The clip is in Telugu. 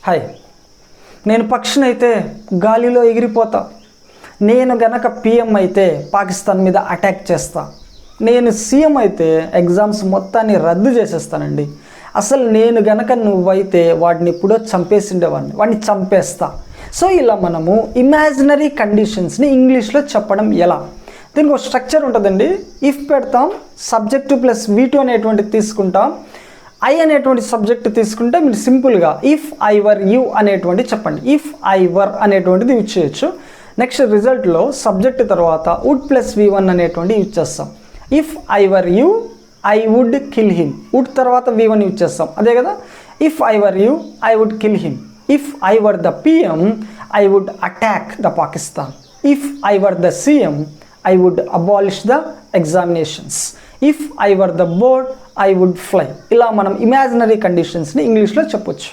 హాయ్, నేను పక్షినైతే గాలిలో ఎగిరిపోతా. నేను గనక పిఎం అయితే పాకిస్తాన్ మీద అటాక్ చేస్తా. నేను సీఎం అయితే ఎగ్జామ్స్ మొత్తాన్ని రద్దు చేసేస్తానండి. అసలు నేను గనక నువ్వైతే వాడిని ఎప్పుడో వాడిని చంపేస్తా. సో ఇలా మనము ఇమాజినరీ కండిషన్స్ని ఇంగ్లీష్లో చెప్పడం ఎలా? దీనికి ఒక స్ట్రక్చర్ ఉంటుందండి. ఇఫ్ పెడతాం, సబ్జెక్టు ప్లస్ V2 అనేటువంటిది తీసుకుంటాం. ఐ అనేటువంటి సబ్జెక్ట్ తీసుకుంటే మీరు సింపుల్గా ఇఫ్ ఐ వర్ యూ అనేటువంటి చెప్పండి. ఇఫ్ ఐ వర్ అనేటువంటిది యూజ్ చేయొచ్చు. నెక్స్ట్ రిజల్ట్లో సబ్జెక్ట్ తర్వాత వుడ్ ప్లస్ V1 అనేటువంటి యూజ్ చేస్తాం. If I were you I would kill him. Would తర్వాత V1 యూజ్ చేస్తాం, అదే కదా. If I were you I would kill him. If I were the PM I would attack the Pakistan. If I were the CM I would abolish the examinations. If I were the bird, I would fly. ఇలా మనం ఇమాజినరీ కండిషన్స్ని ఇంగ్లీష్లో చెప్పొచ్చు.